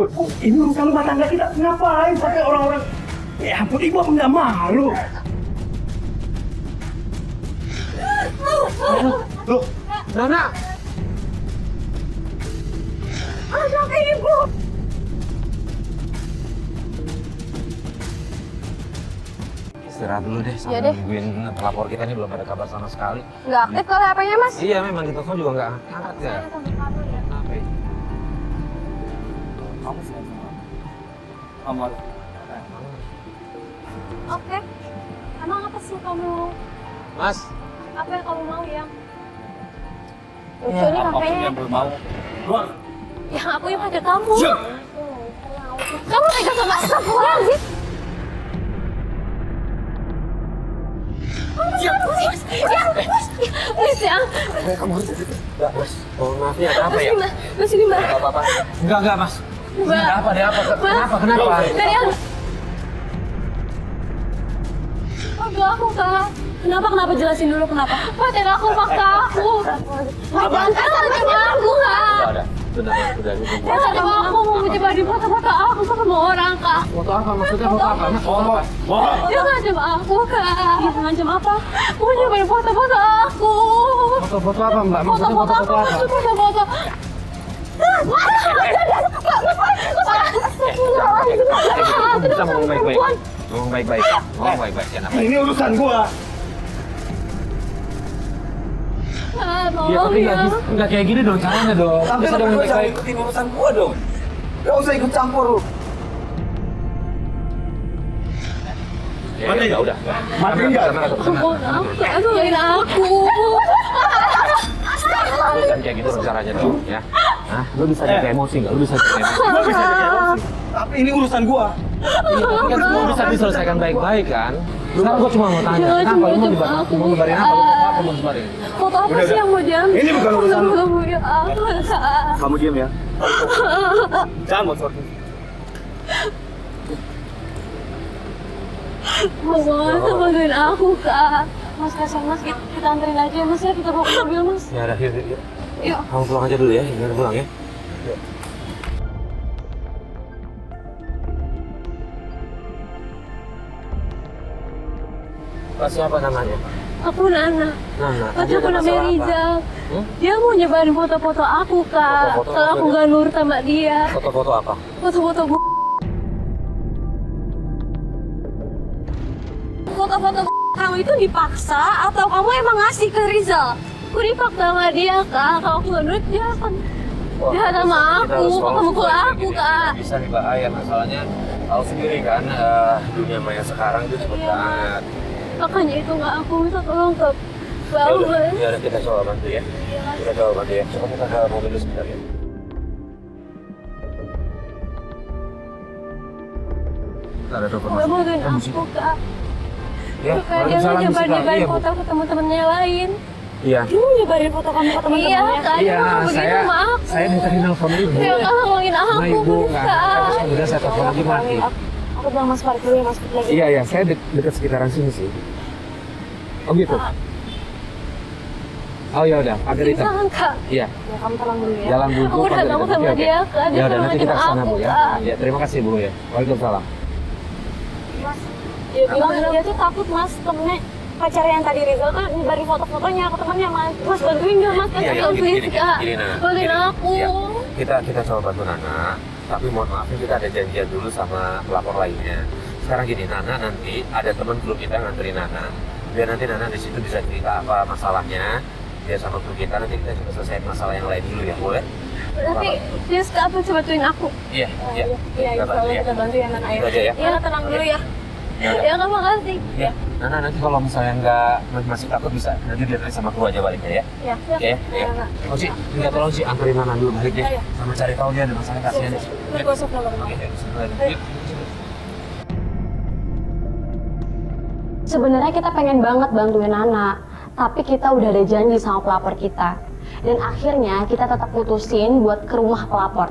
Ini urusan rumah tangga kita. Ngapain pakai orang-orang? Ya ampun, ibu apa nggak malu? Loh, Nana! Anak ibu! Istirahat dulu deh, Iya sambil deh. nungguin pelapor kita ini belum ada kabar sama sekali. Nggak aktif kali HP-nya, Mas? Iya, memang di telepon juga nggak angkat ya. Kenapa ya? Kamu sama kamu harus. Oke. Emang apa sih kamu? Mas, Apa yang kamu mau ya? Ya, Lucu nih apapun kakeknya. yang belum mau. Keluar. Yang aku yang pakai kamu. Diam. Kamu pegang sama aku sih. Please ya. kamu harus Enggak, Mas. Oh, maaf ya, apa ya? Mas ini Mbak. Apa-apa. Enggak, Mas. Mbak. Ada apa? Kenapa? Kalian. Aduh aku kak. Kenapa jelasin dulu kenapa? Pacar aku paksa aku. Jangan kasar sama aku kak. Udah. Jangan sama aku mau mencoba di foto-foto aku sama orang kak. Foto apa? Maksudnya foto apa? Mas, foto apa? Jangan ngancam aku kak. Jangan ngancam apa? Mau nyobain foto-foto aku. Foto-foto apa, Mbak? Maksudnya Foto-foto foto-foto aku. apa? Foto-foto. Kita ngomong baik-baik. Ngomong baik-baik, jangan apa. Ini urusan gua. Iya, tapi nggak kayak gini dong caranya dong. Tapi Bisa lu dong jangan baik-baik. ikutin urusan gua dong. Gak usah ikut campur lu. Ya, udah. Mati nggak? Aduh, aku. Bukan kayak gitu dong caranya dong, ya. Hah? Lu bisa jaga emosi nggak? Lu bisa jaga emosi. Gua bisa jadi emosi. Tapi ini urusan gua. Tapi kan semua bisa diselesaikan baik-baik kan? Sekarang gua cuma mau tanya, Jangan kenapa lu mau cuma dibarin? aku. Mau ngebarin apa? Lu apa mau ngebarin? Foto apa Udah. sih yang mau diambil? Ini bukan urusan lu. Kamu ya aku kak. Kamu diam ya. Jangan mau sorry. Mohon bantuin aku kak. Mas kasihan mas, kita anterin aja mas ya, kita bawa ke mobil mas. Ya udah, yuk. Yuk. Kamu pulang aja dulu ya, jangan pulang ya. Pak, siapa namanya? Aku Nana. Nana. Pacar aku Ada namanya masalah apa? Rizal. Hmm? Dia mau nyebarin foto-foto aku kak. Foto-foto Kalau aku maksudnya? gak nurut sama dia. Foto-foto apa? Foto-foto gue. Foto-foto kamu itu dipaksa atau kamu emang ngasih ke Rizal? Aku dipaksa sama dia kak. Kalau aku gak nurut dia akan jahat sama aku. Kamu mukul aku kak. Bisa nih bahaya, masalahnya tahu sendiri kan dunia maya sekarang itu cepet Iya. banget. Makanya itu nggak aku minta tolong ke Ya udah, Bang. kita coba bantu ya. Kita coba bantu ya. Coba kita ke mobil dulu sebentar ya. Ada telepon Nggak masuk. bantuin Musik. aku kak. Ya, Kayak dia Waalaikumsalam, nyebarin Musik, Kak. Iya, Bu. foto ke teman-temannya lain. Iya. Dia mau nyebarin foto kamu ke teman-temannya. Iya kak, dia mau begitu sama aku. saya minta nelfon ibu. Ya kak, tolongin aku Nah, ibu nggak kak. angkat, terus kemudian saya telepon lagi mati. Aku bilang Mas Farid dulu ya, Mas Farid lagi. Iya, saya dekat sekitaran sini sih. Oh gitu. Oh ya udah, pagar hitam. Jangan kak. Iya. Ya kamu tenang dulu ya. Jalan buntu. Aku udah pagar takut hitam. sama Oke, dia oke. kak. Dia Ya udah, selalu nanti kita ngancam kesana aku bu ya. kak. Ya, terima kasih bu ya. Waalaikumsalam. Mas, dia bilang dia tuh takut mas temennya pacar yang tadi Rizal kan nyebarin foto-fotonya ke temannya mas. Mas bantuin nggak mas? Iya, Kasih please kak. Nana. Bantuin Gini. aku. Iya. Kita coba bantu Nana. Tapi mohon maaf kita ada janjian dulu sama pelapor lainnya. Sekarang gini, Nana nanti ada teman klub kita nganterin Nana. Biar nanti Nana di situ bisa cerita apa masalahnya. Dia sama klub kita nanti kita coba selesaiin masalah yang lain dulu ya, boleh? Berarti please kak bisa bantuin aku. Iya, iya. Iya, Kita bantu ya. kita bantu ya Nana Itu aja ya. Iya, tenang dulu ya. Ya udah. Ya kak, makasih. Ya, Nana nanti kalau misalnya nggak masih takut bisa nanti dia sama kru aja baliknya ya. Ya, Oke, ya. Oh sih, minta tolong sih anterin Nana dulu balik deh. Iya, iya. Sama cari tahu dia ada masalah kasihan. Gue gosok nomornya. Oke, ya, bismillah. Yuk. Sebenarnya kita pengen banget bantuin Nana, tapi kita udah ada janji sama pelapor kita. Dan akhirnya kita tetap putusin buat ke rumah pelapor.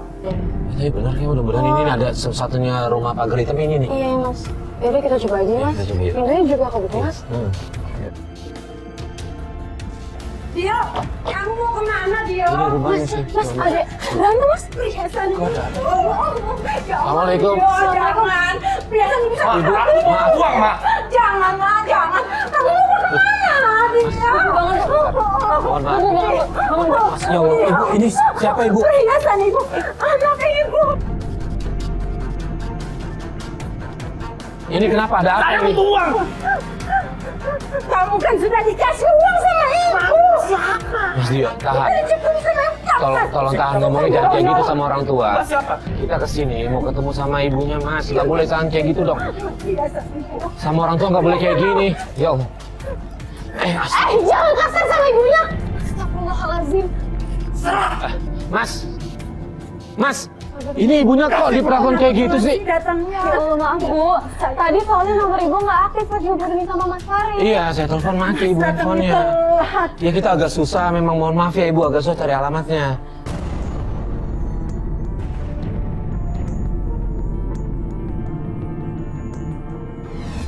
Tapi benar ya, mudah-mudahan ini ada satu-satunya rumah pagar hitam ini nih. Iya mas. Yaudah kita coba aja Ya, mas. kita coba, yuk. Pintunya juga kebuka mas. Hmm. Dia, kamu mau kemana? mana dia? Ini rumahnya sih. Mas, ada berantem mas. Perhiasan ibu. Assalamualaikum. Jangan. Perhiasan ibu sama Ibu, maaf uang, Mak. Jangan, Ma, jangan. Kamu mau kemana? Dia. Mohon maaf. Mas, ya Allah, Ibu, ini siapa Ibu? Perhiasan ibu. Anak ibu. Ini kenapa? Ada apa Saya ini? butuh uang. Kamu kan sudah dikasih uang sama ibu. Siapa? Mas Dio, tahan. Cukup sama Tolong tahan ngomongnya jangan kayak gitu sama orang tua. Mas siapa? Kita kesini mau ketemu sama ibunya Mas. Gak boleh tahan kayak gitu dong. Sama orang tua gak boleh kayak gini. Ya Allah. Jangan kasar sama ibunya. Astagfirullahaladzim. Mas, ini ibunya kok diperlakukan kayak gitu sih? Datangnya. Ya Allah, maaf Bu. Tadi soalnya nomor ibu nggak aktif pas dihubungin sama Mas Farid. Iya, saya telepon mati ibu handphonenya. Ya kita agak susah, memang mohon maaf ya ibu, agak susah cari alamatnya.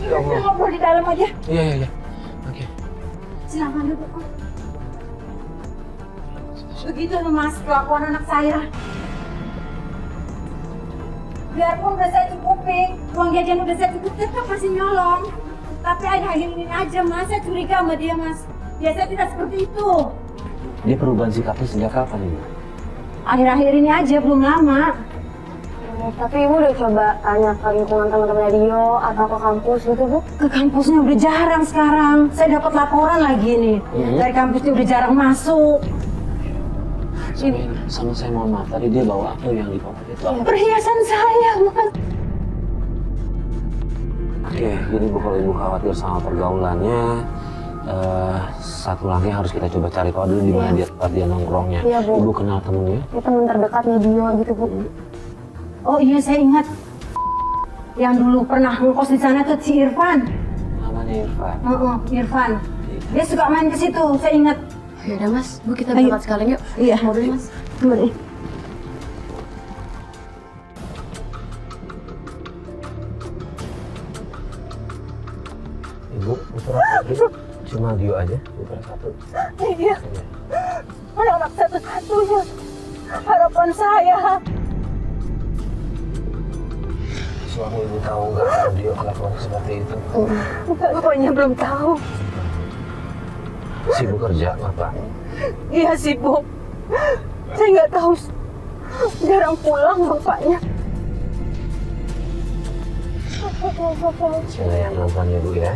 Ya Allah. Ngobrol di dalam aja. Iya. Oke. Silakan duduk. Begitu loh Mas, kelakuan anak saya. Biarpun udah saya cukupin, uang jajan udah saya cukupin, tetap masih nyolong. Tapi akhir-akhir ini aja Mas, saya curiga sama dia Mas. Biasanya tidak seperti itu. Dia perubahan sikapnya sejak kapan ibu? Akhir-akhir ini aja, belum lama. Tapi ibu udah coba tanya ke lingkungan teman-temannya Dio atau ke kampus gitu bu? Ke kampusnya udah jarang sekarang. Saya dapat laporan lagi nih. Dari kampusnya udah jarang masuk. Sama saya mohon maaf, tadi dia bawa apa yang di pocket itu? Perhiasan saya, Mas. Oke, jadi bu kalau ibu khawatir sama pergaulannya, satu lagi harus kita coba cari tahu dulu di mana dia tempat dia nongkrongnya. Iya, Bu. Ibu kenal temennya? Itu teman terdekatnya Dio gitu bu. Oh iya, saya ingat. Yang dulu pernah ngekos di sana tuh si Irfan. Namanya Irfan. Irfan. Dia suka main ke situ, saya ingat. Ya udah Mas, Bu kita berangkat sekalian yuk. Iya. Mau dulu Mas. Boleh. Ibu, putra putri, cuma Dio aja, putra satu. Iya. Anak satu-satunya. Harapan saya. Suami ibu tahu nggak kalau Dio kelakuan seperti itu? Pokoknya belum tahu. Sibuk kerja, Bapak. Iya sibuk. Saya nggak tahu. Jarang pulang bapaknya. Saya yang nonton ya Bu ya.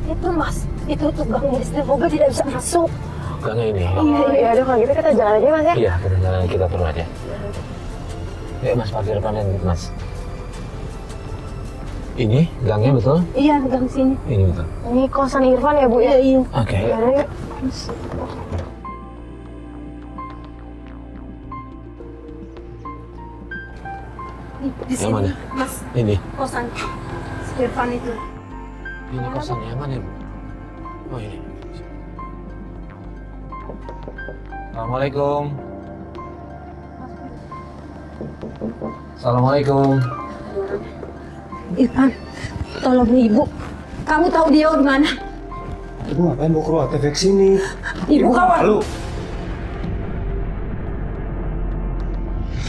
Itu Mas, itu tukang listrik mobil tidak bisa masuk. Gangnya ini. Iya udah kalau gitu kita jalan aja Mas ya. Iya, kita jalan, kita turun aja. Yuk Mas, parkir depannya Mas. Ini gangnya betul? Iya, gang sini. Ini betul. Ini kosan Irfan ya Bu ya? Iya. Oke. Ya udah yuk. Di sini, mana? Mas, Ini. kosan si Irfan itu. Ini kosannya yang mana, Bu? Oh, ini. Assalamualaikum. Assalamualaikum. Irfan, tolong Ibu. Kamu tahu dia di mana? Ibu ngapain mau keluar TVX sini? Ibu Malu.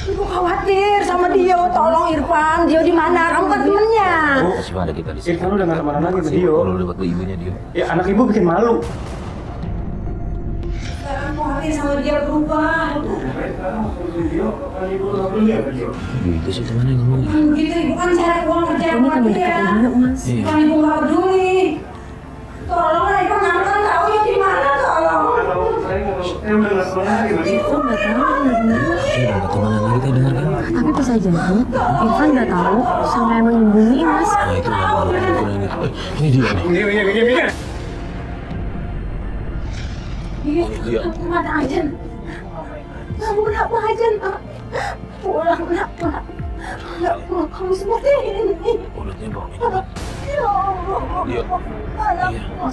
Ibu khawatir sama dia. Tolong Irfan, dia di mana? Kamu kan temennya. Masih ada kita di sini. Irfan udah nggak kemana lagi sama Dio. Kalau udah buat ibunya Dio. Ya anak ibu bikin malu. Sekarang khawatir sama dia berubah. Gitu sih temannya ngomongnya. Gitu, Ibu kan cari uang kerja buat dia. Mas. Iya. Bukan Ibu nggak peduli. Tolong lah, Ibu nggak kan tahu dia di mana. Tolong. Saya udah nggak kemana lagi sama Dio. Irfan nggak tahu. Ini udah temenan lagi tadi dengar kan? Tapi bisa jadi Irfan nggak tahu sama yang menyembunyiin Mas. Nah itu nggak boleh ini. Ini dia nih. Ini. Iya, kemana aja? Kamu kenapa aja, Pak? Pulang, kenapa? Nggak pulang kamu seperti ini. Mulutnya bau. Ya Allah. Dio. Anakku.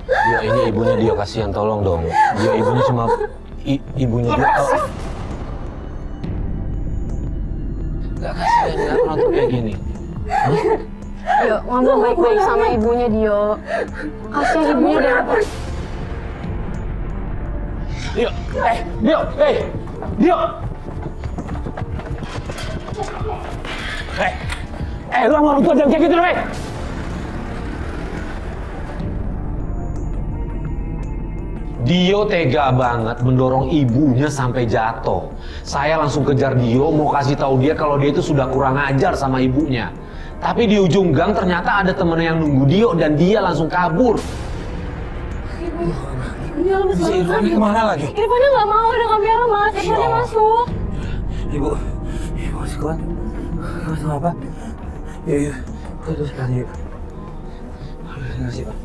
Dio ini ibunya Dio, kasihan tolong dong. Dio ibunya cuma ibunya Dio. Gak kasihan, gak pernah tuh kayak gini. Hah? Dio, ngomong baik-baik sama ibunya, Dio. Kasihan ibunya dia. Dio, Dio, Dio. Lu sama orang tua jangan kayak gitu, dong. Dio tega banget mendorong ibunya sampai jatuh. Saya langsung kejar Dio, mau kasih tahu dia kalau dia itu sudah kurang ajar sama ibunya. Tapi di ujung gang ternyata ada temen yang nunggu Dio dan dia langsung kabur. Si Irfan kemana lagi? Irfannya nggak mau ada kamera mas. Irfannya masuk. Ibu masih kuat? Kuat sama apa? Yuk, terus sekarang yuk. Terima kasih Pak.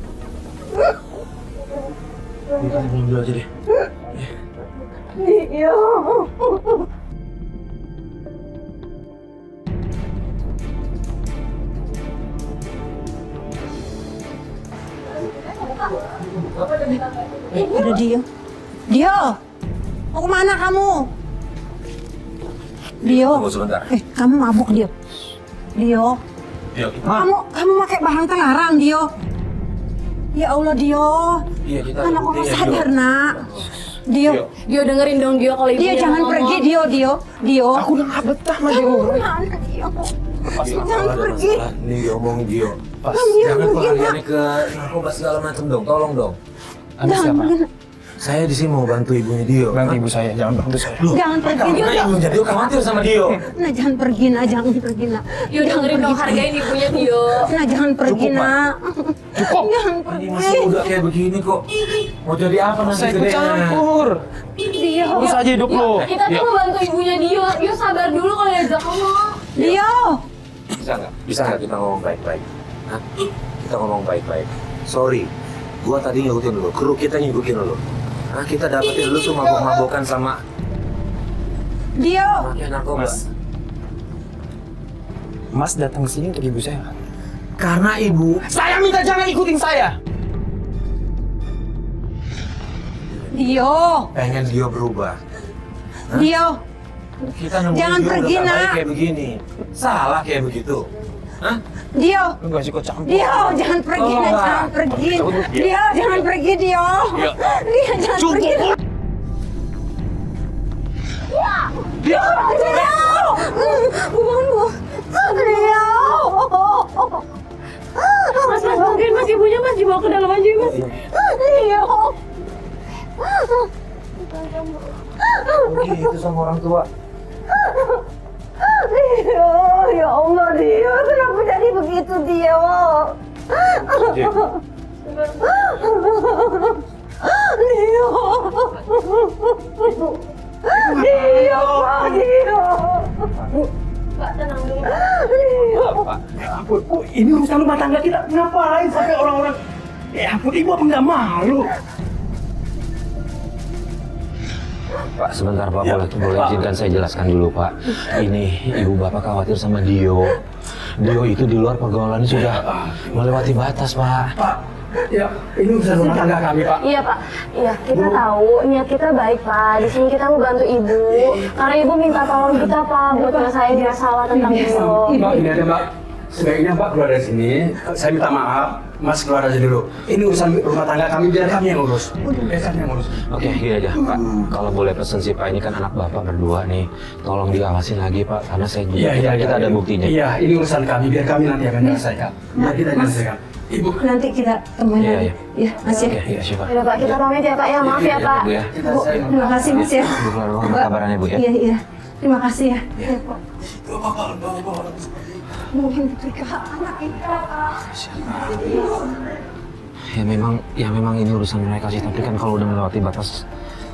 Kita pulang dulu aja deh. Iya. Ada Dio. Dio, mau kemana kamu? Dio. Tunggu sebentar. Kamu mabuk Dio. Dio. Yuk. Kamu pakai bahan terlarang Dio. Ya Allah Dio. Iya kita. Anak kok sadar nak. Dio. Dio dengerin dong Dio kalau ibunya Dio jangan ngomong. pergi Dio. Dio. Aku udah nggak betah sama Dio. Dio. Jangan pergi. Nih diomongin Dio. Pas. Jangan pengaliannya ke narkoba segala macam dong. Tolong dong. Anda siapa? Saya di sini mau bantu ibunya Dio. Bantu ibu saya, jangan bantu saya. Jangan pergi Dio. Karena ibunya Dio khawatir sama Dio. Nah jangan pergi nak, jangan pergi nak. Dio dengerin dong, hargain ibunya Dio. Nah jangan pergi Cukup, nak. Cukup. Jangan Ini pergi. masih muda kayak begini kok. Mau jadi apa nanti Saya ikut gedenya? campur. Dio. Urus aja hidup lu. Kita tuh mau bantu ibunya Dio. Dio sabar dulu kalau diajak ngomong. Dio. Bisa nggak kita ngomong baik-baik? Hah? Kita ngomong baik-baik. Sorry, gua tadi ngikutin lu. Kru kita ngikutin lu. Nah, kita dapetin lu tuh mabok-mabokan sama Dio. pakai narkoba. Mas datang ke sini untuk ibu saya. Karena ibu Saya minta jangan ikutin saya. Dio. pengen Dio berubah. Dio. Kita nemuin Jangan Dio pergi, udah nggak baik Nak. kayak begini. Salah kayak begitu. Hah? Dio. Lu gak ikut campur. Dio, jangan pergi, Oh, nah, enggak. jangan pergi. Dio, jangan pergi, Dio. Dio, jangan pergi. Dio, Dio. Bukan bu. Dio. Mas bantuin mas ibunya mas dibawa ke dalam aja mas. Dio. Gitu sama orang tua. Dio, ya Allah Dio, kenapa jadi begitu Dio? Dio. Dio, Dio. Mbak tenang dulu. Ya ampun, ini urusan rumah tangga kita. Ngapain sampai orang-orang... Ya ampun, ibu apa nggak malu? Pak, sebentar Pak, boleh izinkan saya jelaskan dulu Pak. Ini ibu bapak khawatir sama Dio. Dio itu di luar pergaulannya sudah melewati batas Pak. Pak, ya ini urusan rumah tangga kami, Pak. Iya Pak, iya kita tahu niat kita baik Pak. Di sini kita mau bantu ibu. Karena ibu minta tolong kita Pak buat nyelesain masalah tentang Dio. Mbak, ini ada Mbak. Sebaiknya Mbak keluar dari sini. Saya minta maaf, Mas keluar aja dulu. Ini urusan rumah tangga kami, biar kami yang urus. Biar kami yang urus. Oke, gini aja Pak. Kalau boleh pesen sih Pak, ini kan anak bapak berdua nih. Tolong diawasin lagi Pak, karena saya juga kita ada buktinya. Iya, ini urusan kami, biar kami nanti akan menyelesaikan. Biar kita yang menyelesaikan. Ibu. Nanti kita temuin Iya, lagi. iya. Ya, Mas ya. Oke, iya sih Pak. Udah Pak, kita pamit ya Pak ya. Maaf ya Pak. Bu ya. Bu, terima kasih Mas ya. Bu keluar ruangan Mbak, kabarannya Bu ya. Iya, iya. Terima kasih ya. Iya, Pak. Mungkin ketika anak kita. Ya memang ini urusan mereka sih, tapi kan kalau udah melewati batas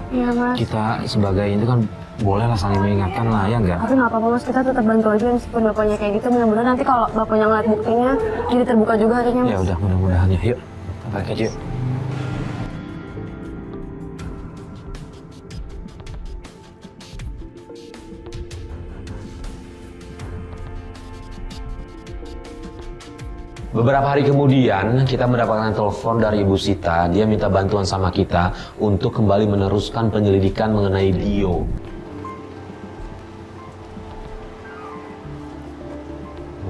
Iya Mas. kita sebagai itu kan boleh lah saling mengingatkan lah, ya enggak? Tapi nggak apa-apa Mas, kita tetap bantu aja meskipun bapaknya kayak gitu. Mudah-mudahan nanti kalau bapaknya ngeliat buktinya, jadi terbuka juga hatinya Mas. Ya udah, mudah-mudahan ya. Yuk, kita balik aja yuk. Beberapa hari kemudian, kita mendapatkan telepon dari Ibu Sita. Dia minta bantuan sama kita untuk kembali meneruskan penyelidikan mengenai Dio.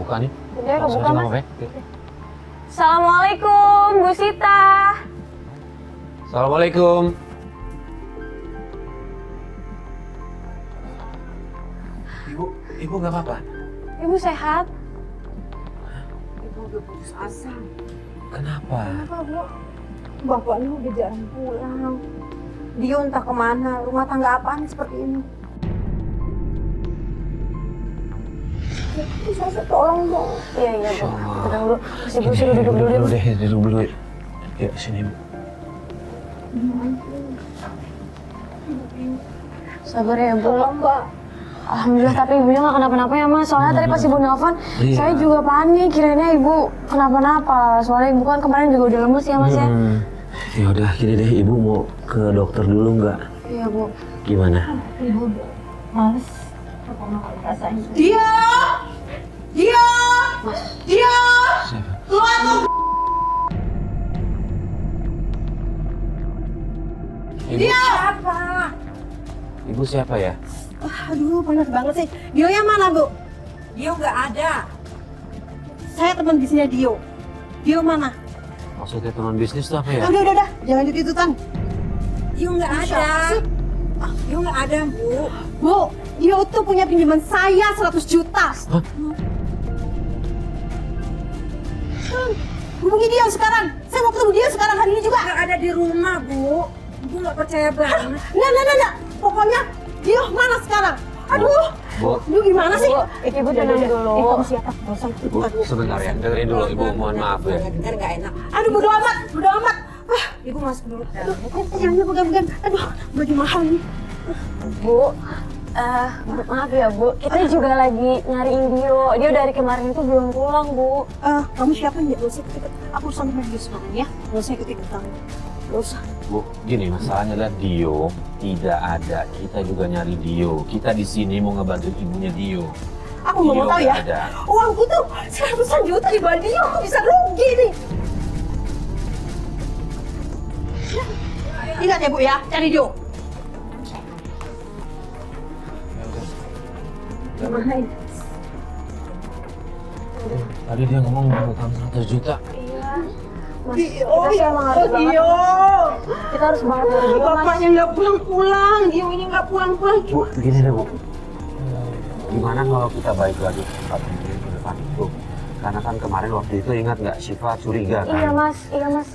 Bukan ya? Dia kebuka, Nggak Mas. apa-apa ya? Assalamualaikum, Bu Sita. Assalamualaikum. Ibu nggak apa-apa? Ibu sehat? Ibu udah putus asa. Kenapa? Apa, Bu? Bapaknya udah jarang pulang. Dia entah kemana, rumah tangga apaan seperti ini. Saya tolong dong. Iya, Bu. Tenang dulu. Mas Ibu suruh duduk dulu. deh, duduk dulu. Ya, sini ibu. Sabar ya, Bu. Tolong, Mbak. Alhamdulillah, tapi ibunya nggak kenapa-napa ya, Mas. Soalnya tadi pas ibu nelfon, Iya. saya juga panik. Kirainnya ibu kenapa-napa. Soalnya ibu kan kemarin juga udah lemes ya, Mas ya. Ya udah, gini deh, ibu mau ke dokter dulu nggak? Iya, Bu. Gimana? Mas. Dia! Dia! Dia! Keluar tuh! Dia! Apa? Ibu siapa ya? Aduh, panas banget sih. Dio yang mana, Bu? Dio nggak ada. Saya teman bisnisnya Dio. Dio mana? Maksudnya teman bisnis tuh apa ya? Udah. Jangan ditututan. Dio nggak ada. Dio nggak ada, Bu. Bu, Dio tuh punya pinjaman saya 100 juta. Hah? Hubungi Dio sekarang. Saya mau ketemu Dio sekarang hari ini juga. Nggak ada di rumah, Bu. Ibu nggak percaya banget. Nggak. Pokoknya Dio mana sekarang? Aduh. Bu, Dio gimana sih? Ibu tenang dulu. Kamu siapa? Bosan. ibu, sebentar ya. Dengerin dulu, ibu. Mohon maaf ya. Dengar nggak enak. Aduh, bodo amat. Ibu masuk dulu. Jangan pegang-pegang. Aduh, baju mahal nih. Bu, maaf ya, Bu. Kita juga lagi nyariin Dio. Dia dari kemarin itu belum pulang, Bu. Kamu siapa? Nggak usah ikut-ikut. Aku sama dia sekarang ya. Nggak usah ikut-ikut kamu. Nggak usah. Bu, gini masalahnya adalah Dio tidak ada. Kita juga nyari Dio. Kita di sini mau ngebantu ibunya Dio. Aku nggak mau Dio tahu ya. nggak ada. Uangku tuh 100-an juta di bawah Dio. Aku bisa rugi nih. Ingat ya, Bu ya. Cari Dio. Tadi dia ngomong mau utang 100 juta. Mas, kita sih emang harus banget. Dio. Kita harus banget dari Dio, Mas. Bapaknya nggak pulang-pulang. Dio ini nggak pulang-pulang. Bu, gini deh Bu. Gimana kalau kita balik lagi ke tempat yang di depan itu? Karena kan kemarin waktu itu ingat nggak Syifa curiga kan? Iya, Mas.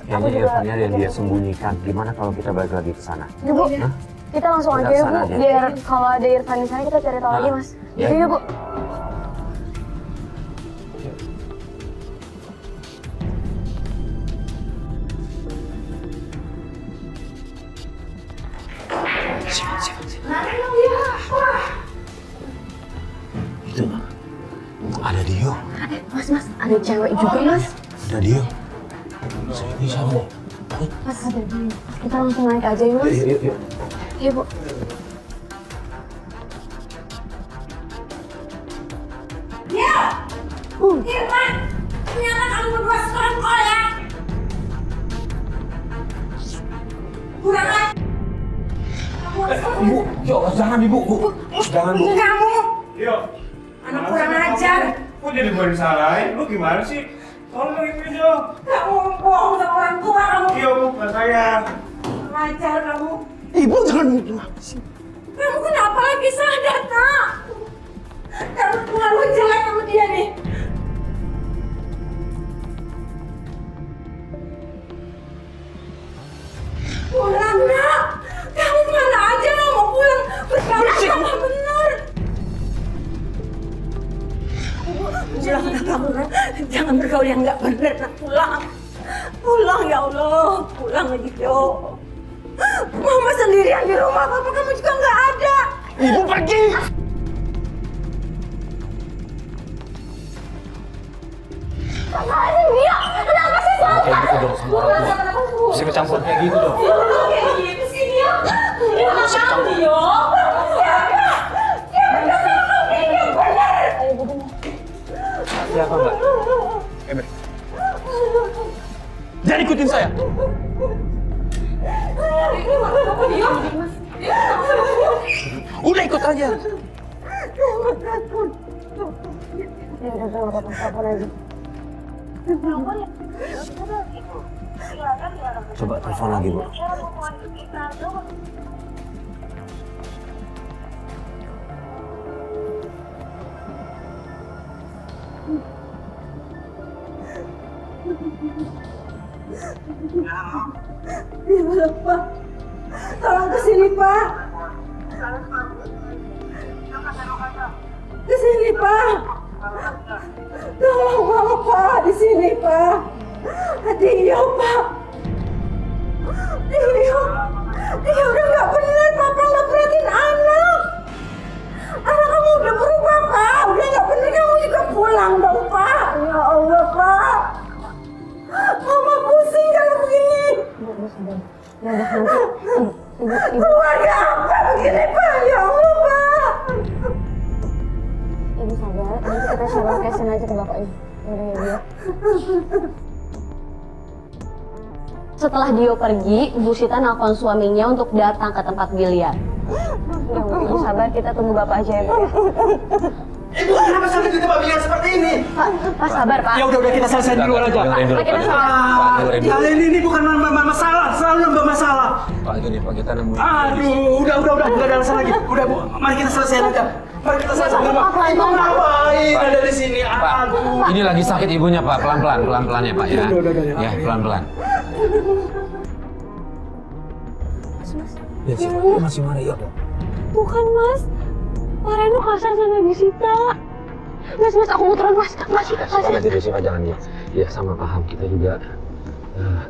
Kayaknya Irfannya yang dia sembunyikan. Gimana kalau kita balik lagi ke sana? Ya, Bu. Hah? Kita langsung Kita aja ya, kesana Bu. aja. Biar kalau ada Irfan di sana kita cari tahu lagi, Nah, Mas. ya. Iya, Bu. Itu ada Dio. Mas, ada cewek juga, Mas. Ada Dio. Ini siapa nih? Mas, ada Dio. Kita langsung naik aja ya, Mas. Yuk. Iya, Bu. Irfan, ternyata kamu berdua sekongkol ya. Kurang ajar. Ibu, ya Allah, jangan Ibu. Jangan Bu. Kamu, Yo, anak kurang ajar. kok jadi gue disalahin? Lu gimana sih? Tolong dong ibu dong. Kamu bohong sama orang tua kamu. Iya bu, bukan saya. Kurang ajar kamu. Ibu jangan gimana sih? Kamu kenapa lagi sadar, Nak? Kamu terlalu jelek sama dia nih. Pulang, Nak. Kamu kemana aja nggak mau pulang? Bergaul sama bener. Pulang, Nak, kamu, Nak. Jangan bergaul yang nggak bener, Nak. Pulang. Pulang, ya Allah. Pulang lagi, Yo. Mama sendirian di rumah, papa kamu juga nggak ada. Ibu pergi! Apaan dia? Kenapa sih selalu Kayak gitu dong sama orang tua. Bisa kecampur kayak gitu dong. kayak gitu sih dia? Dia kenapa dia? Siapa? Dia benar yang benar. Siapa Mbak? Jangan ikutin saya! Udah ikut aja! Ya udah, nggak apa-apa. Telepon aja. Coba telepon lagi, Bu. Ya Pak, tolong kesini Pak. Kesini Pak. Tolong Mama Pak, di sini Pak. Dio Pak. Dio udah nggak benar, Papa nggak perhatiin anak. Anak kamu udah berubah Pak, udah nggak benar, kamu juga pulang dong Pak. Ya Allah Pak. Mama pusing kalau begini. Keluarga apa begini Pak? Ya Allah Pak. Ibu sabar, nanti kita coba kasihin aja ke bapaknya. Udah ya, Bu. Setelah Dio pergi, Bu Sita nelfon suaminya untuk datang ke tempat biliar. Udah, Bu, Ibu sabar, kita tunggu bapak aja ya, Bu. Ibu kenapa sampai di tempat biliar seperti ini? Pak sabar, Pak. Ya udah kita selesai di luar aja. Dengerin dulu, Pak, kita Pak. sabar. Pak, dengerin dulu. Kalian ini bukan masalah, selalu masalah. Pak, gini, Pak, kita nemuin. Aduh, udah, nggak ada alasan lagi. Udah Bu, mari kita selesaikan aja. Mari kita selesaikan. Ibu ngapain ada di sini? Pak, Aduh. ini lagi sakit ibunya, Pak. Pelan-pelan ya, Pak ya. Udah. Ya, pelan-pelan. Ya, sih, dia masih marah ya, Dok. Bukan, Mas. Pak Reno kasar sama Bu Sita. Mas, aku mau turun, Mas. Nanti Desiva jangan ya. Ya, sama paham. Kita juga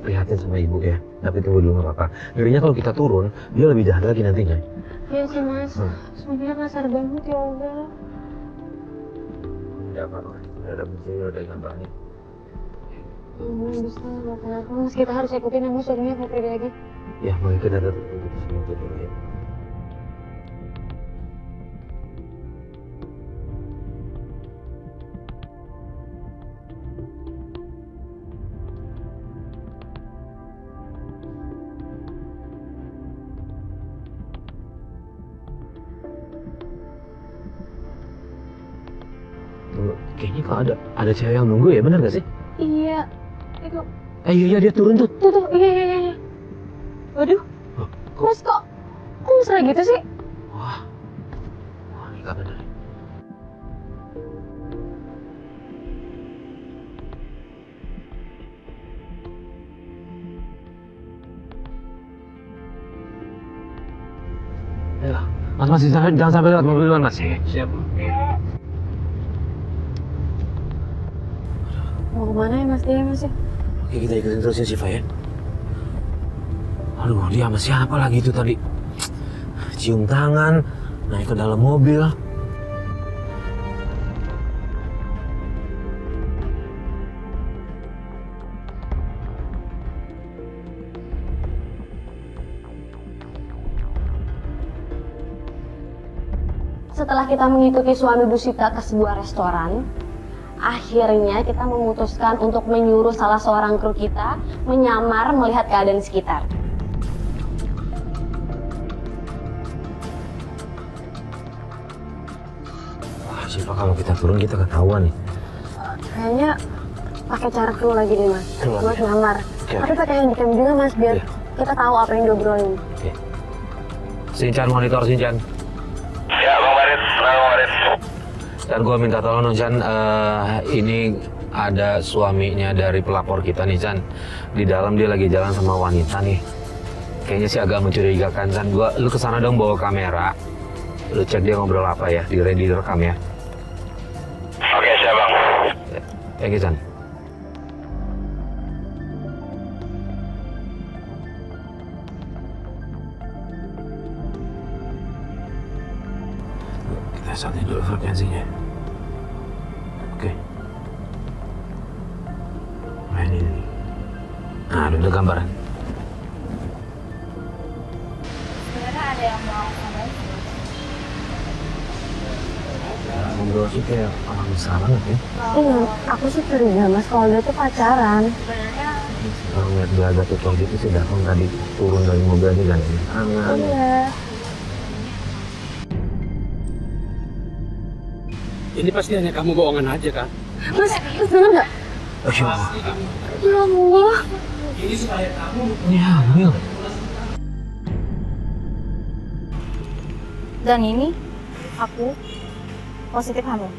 prihatin sama ibu ya. Tapi tunggu dulu nggak apa-apa. Ngerinya kalau kita turun, dia lebih jahat lagi nantinya. Iya sih, Mas. Suaminya kasar banget, ya Allah. Udah apa-apa. Udah ada buktinya, udah gampangnya. Bisa, nggak kenapa. Mas, kita harus ikutin yang suaminya mau pergi lagi. Ya, mau kita datang untuk sini dulu ya. Tunggu, kayaknya kok ada cewek yang nunggu ya, benar gak sih? Iya. Itu. Iya dia turun tuh. Tuh. Iya. Waduh. Mas, kok mesra gitu sih? Wah, ini gak bener. Ayo, Mas, jangan sampai lewat mobil duluan, Mas. Siap. Mau kemana ya, Mas? Dia, Mas, ya? Oke, kita ikutin terus ya, Siva ya. Aduh, dia sama siapa lagi itu tadi? Cium tangan, naik ke dalam mobil. Setelah kita mengikuti suami Bu Sita ke sebuah restoran, akhirnya kita memutuskan untuk menyuruh salah seorang kru kita menyamar melihat keadaan sekitar. Wah, Siva, kalau kita turun kita ketahuan nih. Kayaknya pakai cara kru lagi deh, Mas. Kru lagi. Buat nyamar. Oke. Tapi pakai handicam juga, Mas, biar Iya. kita tahu apa yang diobrolin. Oke. Sinchan, monitor Sinchan. Ya, Bang Farid. Bang Farid. Dan gua minta tolong dong, Chan, ini ada suaminya dari pelapor kita nih, Chan. Di dalam dia lagi jalan sama wanita nih. Kayaknya sih agak mencurigakan, Chan. Lu kesana dong bawa kamera. Lu cek dia ngobrol apa ya, direkam ya. Oke, siap Bang. Thank you, Chan. Kita setting dulu frekuensinya. Oke. Nah, ini. Nah, udah gambaran. Sebenarnya ada yang mau ngomong. Ngobrol sih kayak orang besar banget ya. Iya, aku sih curiga, Mas, kalau dia tuh pacaran. Sebenarnya Kalau ngeliat dia agak tutup gitu sih, datang tadi turun dari mobil aja gandeng tangan. Iya. Ini pasti hanya kamu bohongan aja kan? Mas, denger nggak? Ya Allah. Ya Allah. Ini hamil. Dan ini aku positif hamil.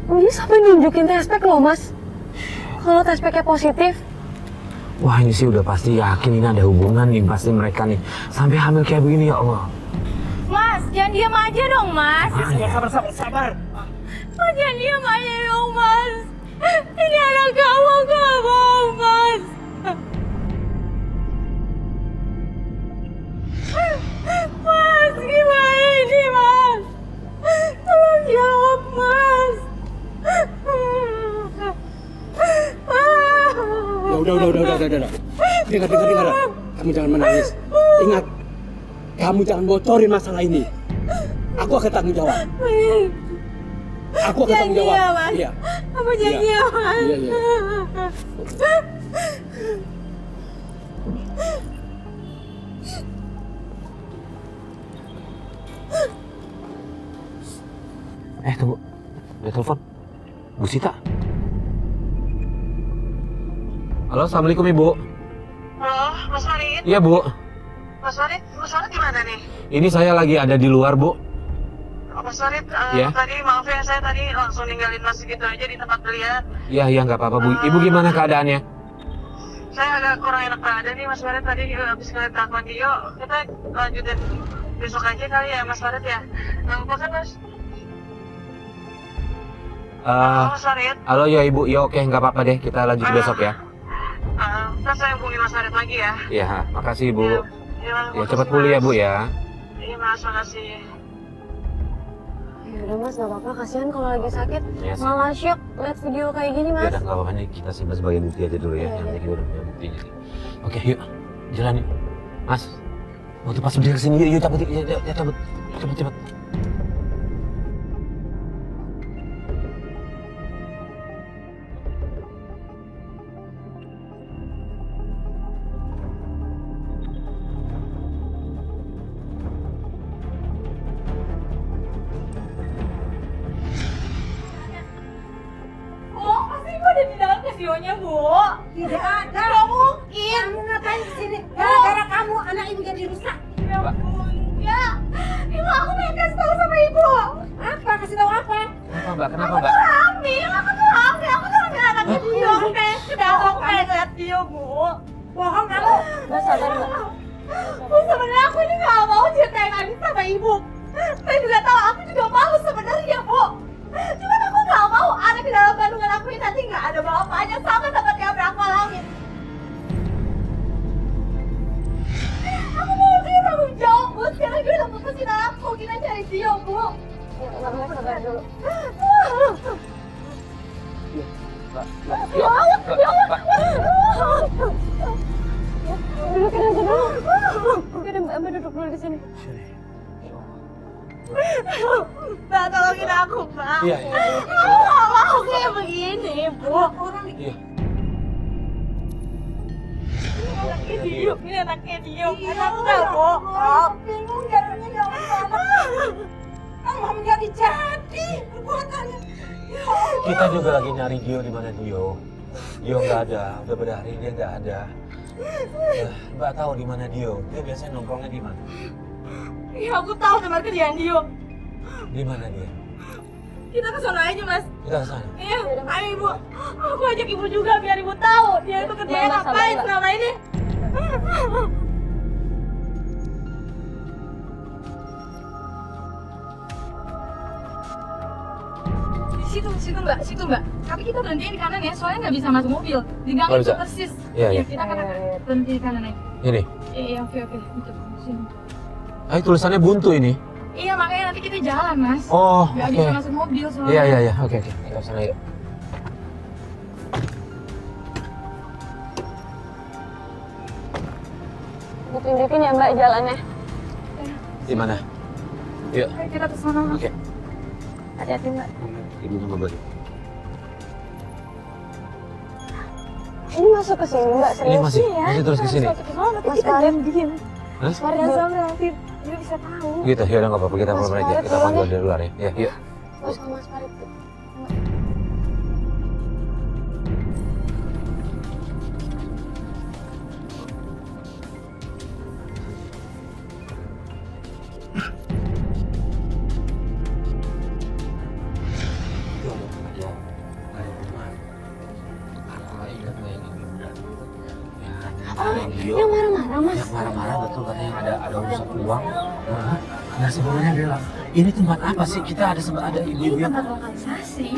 Ini sampai nunjukin tespek loh, Mas. Kalau tespeknya positif, Wah ini sih udah pasti yakin ini ada hubungan nih pasti mereka nih. Sampai hamil kayak begini ya Allah. Mas, jangan diam aja dong, Mas. Sabar. Mas, jangan diam aja dong, Mas. Ini anak kamu gak mau, Mas. Mas, gimana ini, Mas? Tolong jawab, Mas. Ya udah. Dengar. Kamu jangan menangis. Ingat, kamu jangan bocorin masalah ini. Aku akan tanggung jawab. Aku akan tanggung jawab. Ya, Mas. Iya. Apa janji ya, Mas? Iya. Tunggu. Ada telepon. Bu Sita. Halo, Assalamualaikum Ibu. Halo, Mas Farid. Iya Bu. Mas Farid gimana nih? Ini saya lagi ada di luar Bu. Oh, Mas Farid, Iya. tadi maaf ya, saya tadi langsung ninggalin Mas gitu aja di tempat belian. Iya nggak apa-apa Bu. Ibu gimana keadaannya? Saya agak kurang enak badan nih, Mas Farid. Tadi habis ngeliat kelakuan Dio, kita lanjutin besok aja kali ya, Mas Farid ya. Nggak apa kan, Mas? Halo, Mas Farid. Halo ya Ibu. Ya oke nggak apa-apa deh. Kita lanjut besok ya. Ntar saya hubungi Mas Farid lagi ya. Iya, makasih Ibu. Ya, Ya makasih, cepat pulih ya Mas. Bu ya. Iya, Mas, makasih. ya udah Mas, gak apa-apa. Kasihan kalau lagi sakit. Iya sih. Malah syok lihat video kayak gini, Ya Mas. udah nggak apa-apa nih kita simpan sebagai bukti aja dulu ya. Iya, Nanti iya. kita udah punya buktinya nih. Oke yuk jalan yuk. Mas, waktu pas berdiri sini yuk cabut ya cabut cepet. Bu, pasti ibu ada di dalam kesionya, Bu. Tidak ada. Gak mungkin. Kamu ngapain di sini? Gara-gara kamu anak ibu jadi rusak. Ya ampun, ya. Ibu, aku pengen kasih tahu sama ibu. Apa? Kasih tahu apa? Kenapa Mbak? Kenapa Aku Mbak? tuh hamil, aku tuh hamil anaknya Dio. Aku pengen aku pengen lihat Dio, Bu. Bohong kamu. Mbak, sabar, Mbak. Bu, sebenarnya aku ini gak mau ceritain lagi sama ibu. Saya juga tahu, aku juga malu sebenarnya, Bu. Cuman aku gak mau anak di dalam kandungan aku ini nanti gak ada bapaknya sama seperti apa yang aku alami. Aku mau dia tanggung jawab, Bu. Sekarang dia udah putusin aku, kita cari Dio, Bu. Mbak, sabar dulu. Ya Allah, ya Allah. Dudukin aja dulu. Oke, Mbak duduk dulu di sini. Mbak, tolongin aku, Mbak. Iya. Aku gak mau kayak begini, Bu. Iya. Anaknya Dio, ini anaknya Dio. Anakku gak bohong. Bingung jadinya jawab sama kamu mau jadi perbuatannya. Ya Allah. Kita juga lagi nyari Dio di mana Dio. Dio nggak ada. Udah berhari dia nggak ada. Mbak tahu di mana Dio. Dia biasanya nongkrongnya di mana? Iya, aku tahu tempat kerjaan Dio. Di mana dia? Kita ke sana aja, Mas. Kita ke sana. Iya, ayo Ibu. Aku ajak Ibu juga biar Ibu tahu dia itu kerjanya Mbak, sabar, ngapain Mbak. selama ini. Situ Mbak. Tapi kita berhenti di kanan ya, soalnya nggak bisa masuk mobil. Di gang Oh, itu bisa? persis. Iya, iya. Kita kan berhenti di kanan aja. Ini. Iya, oke. Itu, sini. Tulisannya buntu ini. Iya, makanya nanti kita jalan, Mas. Oh, Nggak oke. bisa masuk mobil soalnya. Iya. Oke. Kita ke sana yuk. Ditunjukin ya, Mbak, jalannya. Di mana? Yuk. Ayo kita ke sana. Oke. Hati-hati, Mbak. Ibu sama bagi. Ini masuk ke sini, Mbak. Ini Serius. masih terus ke sini. Mas Farid. Hah? Mas Farid, Jangan dulu. sampai nanti dia bisa tahu. Gitu, ya udah nggak apa-apa kita Mas pulang aja. Farid, Kita panggil tolong ya. dari luar ya. Ya, yuk. Mas Farid. Yang marah-marah, Mas. Yang marah-marah betul katanya ada urusan uang. Nah sebenarnya Bella, ini tempat apa sih? Kita ada ibu-ibu yang Tempat lokalisasi.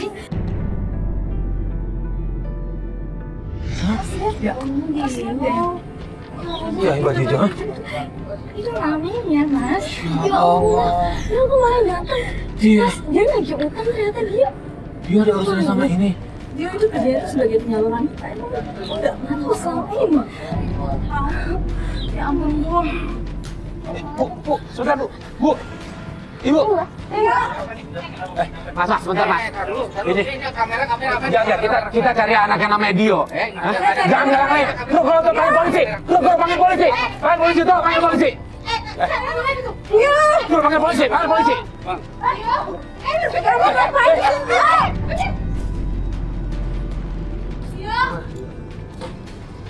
Ya. Dio. Iya, hebat itu. Itu namanya, Mas. Ya Allah. Dia kemarin datang. Dia Dia lagi utang ternyata dia. ada urusan sama ini. Dia itu kerja itu sebagai penyalur wanita. Emang udah ngaku selain. Ya ampun, Bu. Sudah Bu. Ibu. Mas, sebentar Mas. Ini. Kita cari anak yang namanya Dio. Jangan lain. Lu panggil polisi. Panggil polisi. Panggil polisi tuh, panggil polisi. Lu panggil polisi.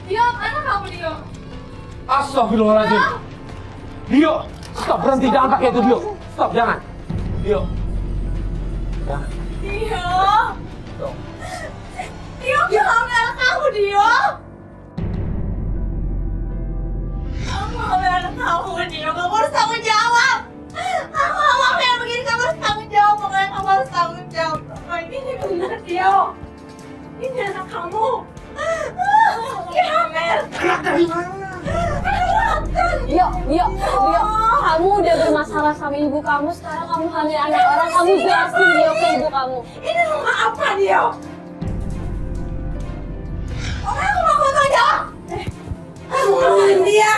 Dio, mana kamu, Dio? Astagfirullahaladzim. Dio, stop, berhenti, jangan pakai itu Dio. Stop, jangan. Dio. Jangan. Dio, jangan anak kamu, Dio. Kamu ambil anak kamu, Dio. Kamu harus tanggung jawab. Aku gak mau kayak begini, kamu harus tanggung jawab. Pokoknya kamu harus tanggung jawab. Ini benar, Dio. Ini anak kamu. Hamil. Anak dari mana? Dio, kamu udah bermasalah sama ibu kamu, sekarang kamu hamil anak orang, kamu jelasin Dio ke ibu kamu. Ini rumah apa, Dio? Aku mau tanggung jawab. Kamu ngapain dia?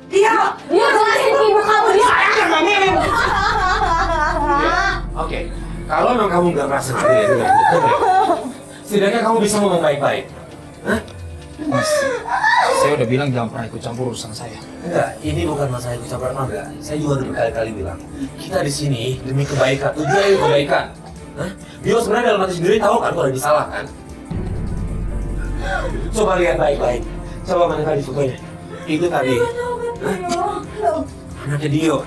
Dio Jelasin ke ibu kamu, Dio. Oke, kalau memang kamu nggak merasa dengan setidaknya kamu bisa ngomong baik-baik. Hah? Mas, saya udah bilang jangan pernah ikut campur urusan saya. Enggak, ini bukan masalah ikut campur apa enggak. Saya juga udah berkali-kali bilang, kita di sini demi kebaikan, tujuannya kebaikan. Hah? Dio sebenarnya dalam hati sendiri tahu kan kalau disalah kan? Coba lihat baik-baik. Coba mana tadi fotonya? Itu tadi. Hah? Anaknya Dio.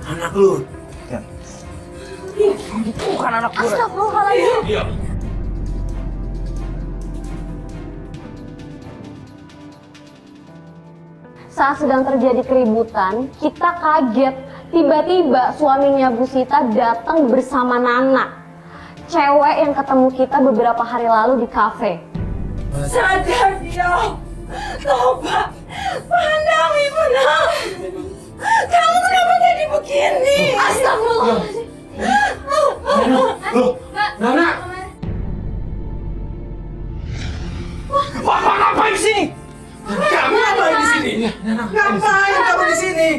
Anak lu. Bukan anak gue. Astagfirullahaladzim. Dio. Saat sedang terjadi keributan, kita kaget. Tiba-tiba suaminya Bu Sita datang bersama Nana, cewek yang ketemu kita beberapa hari lalu di kafe. sadar, Dio. Tobat. Pandang, Ibu Nak. Kamu kenapa jadi begini? Astagfirullahaladzim. Nana. Bapak ngapain di sini? Kamu ngapain di sini? Ngapain kamu di sini?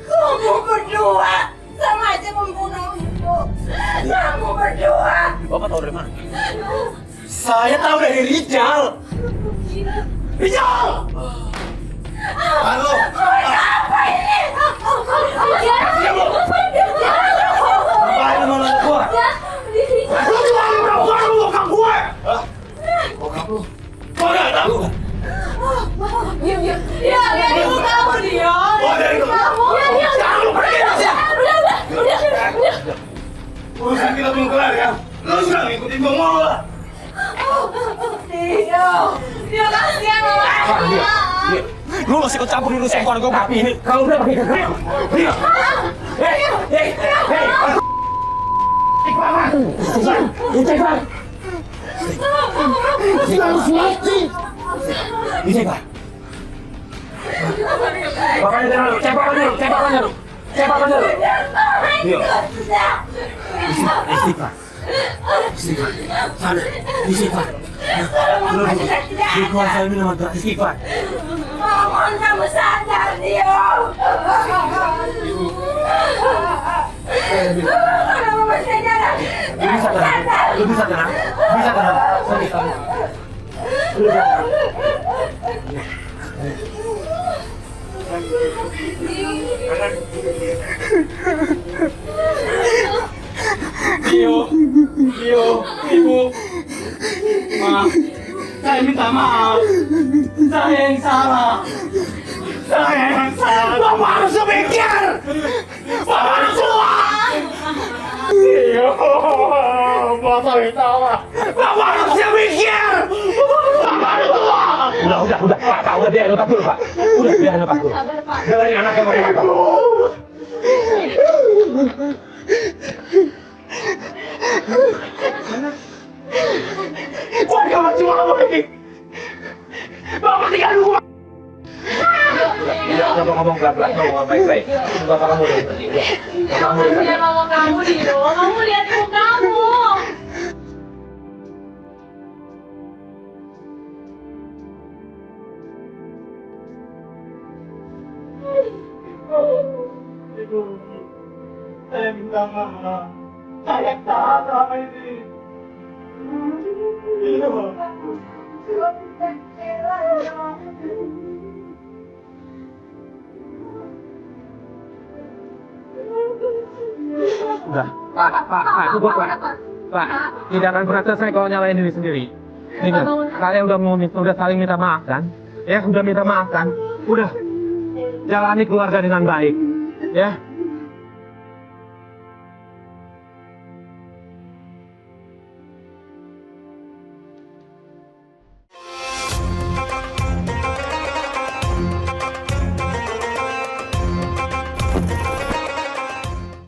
Kamu berdua sama aja membunuh Ibu. Kamu berdua. Bapak tahu dari mana? Saya tahu dari Rijal. Rijal! Halo. Apa ini? Ngapain sama anak gua? Lu cuma perempuan lu bokap gue. Bokap lu? Gua nggak tahu. Dia ibu kamu, Dio. Oh, dari itu. Sekarang lu pergi dari sini. Urusan kita belum kelar ya. Lu sudah ngikutin gua mau lah. Dio kasihan sama aku. Lu masih ikut campur urusan keluarga papi ini. Kalau udah pergi ke dia. Hei. Istighfar. Istighfar. Bapaknya jangan lu. Cek bapaknya lu. Dio. Istighfar. Sana. Istighfar. Lu dikuasai minum obat. Istighfar. Mohon kamu sadar, Dio. Kenapa masih jalan? Lu bisa tenang. Sakit kamu. Lu bisa tenang. Dio, Ibu, maaf, saya minta maaf, saya yang salah. Bapak harus mikir, Bapak harus kuat. Dio, Bapak minta maaf, Bapak harus mikir, Bapak harus kuat. Udah, Pak, udah biarin lepas dulu, Pak. Udah biarin lepas dulu. Dengerin anak yang ngomong apa. Gua gak cuma ngomong ini. Bapak tinggal dulu. Udah ngomong pelan-pelan, ngomong baik-baik. Bapak kamu udah. Kamu lihat mama kamu, Dio. Kamu lihat ibu kamu. Saya minta maaf. Saya tahan sama ini. Iya, Pak. Udah, Pak, tidak akan pernah selesai kalau nyalain diri sendiri. Ingat, kalian udah saling minta maaf kan? Ya, udah minta maaf kan? Udah, jalani keluarga dengan baik, ya.